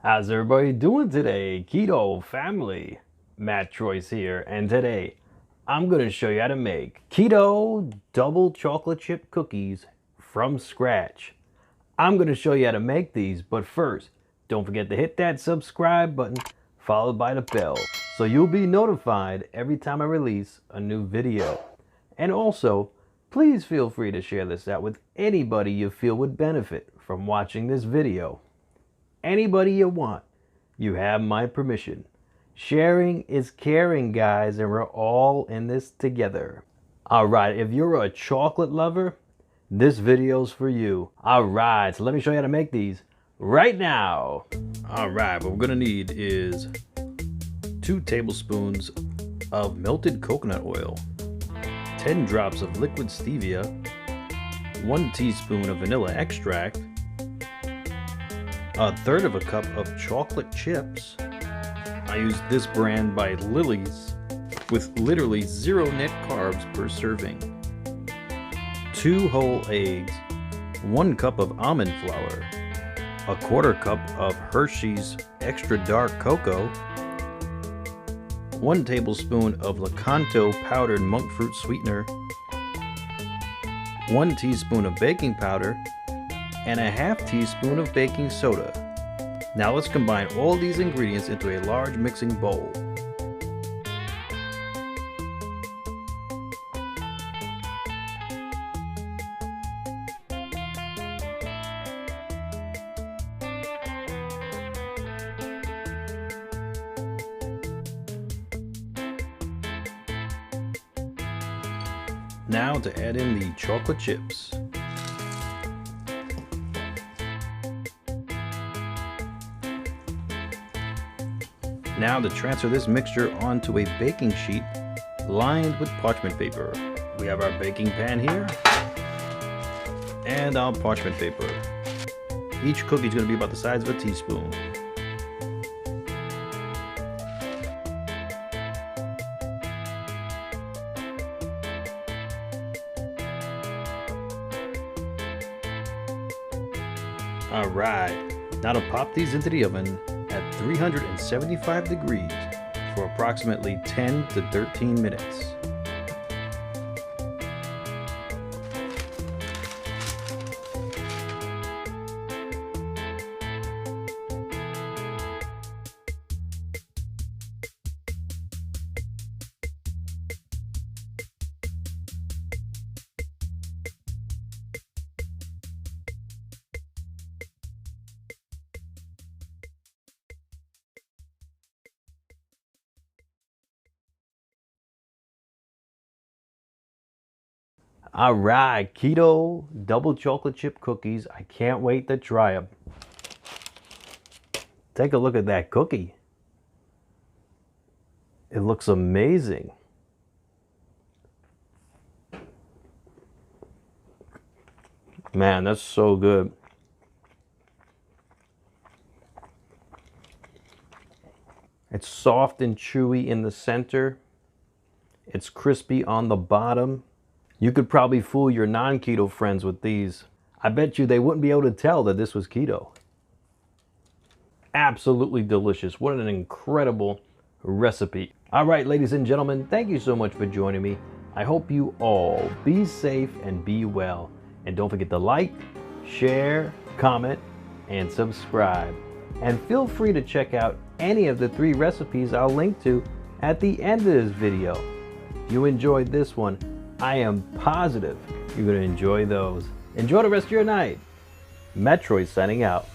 How's everybody doing today? Keto family, Matt Troyce here, and today I'm going to show you how to make keto double chocolate chip cookies from scratch. I'm going to show you how to make these, but first, don't forget to hit that subscribe button followed by the bell so you'll be notified every time I release a new video. And also, please feel free to share this out with anybody you feel would benefit from watching this video. Anybody you want, you have my permission. Sharing is caring, guys, and we're all in this together. Alright, if you're a chocolate lover, this video's for you. Alright, so let me show you how to make these right now. Alright, what we're gonna need is 2 tablespoons of melted coconut oil, 10 drops of liquid stevia, 1 teaspoon of vanilla extract, 1/3 of a cup of chocolate chips. I use this brand by Lily's with literally 0 net carbs per serving. 2 whole eggs, 1 cup of almond flour, 1/4 cup of Hershey's extra dark cocoa, 1 tablespoon of Lacanto powdered Monkfruit sweetener, 1 teaspoon of baking powder, and 1/2 teaspoon of baking soda. Now let's combine all these ingredients into a large mixing bowl. Now to add in the chocolate chips. Now to transfer this mixture onto a baking sheet lined with parchment paper. We have our baking pan here and our parchment paper. Each cookie is going to be about the size of a teaspoon. Alright, now to pop these into the oven at 375 degrees for approximately 10 to 13 minutes. Alright, keto double chocolate chip cookies. I can't wait to try them. Take a look at that cookie. It looks amazing. Man, that's so good. It's soft and chewy in the center. It's crispy on the bottom. You could probably fool your non-keto friends with these. I bet you they wouldn't be able to tell that this was keto. Absolutely delicious. What an incredible recipe. All right, ladies and gentlemen, thank you so much for joining me. I hope you all be safe and be well. And don't forget to like, share, comment, and subscribe. And feel free to check out any of the 3 recipes I'll link to at the end of this video. If you enjoyed this one, I am positive you're going to enjoy those. Enjoy the rest of your night. Matt Troyce signing out.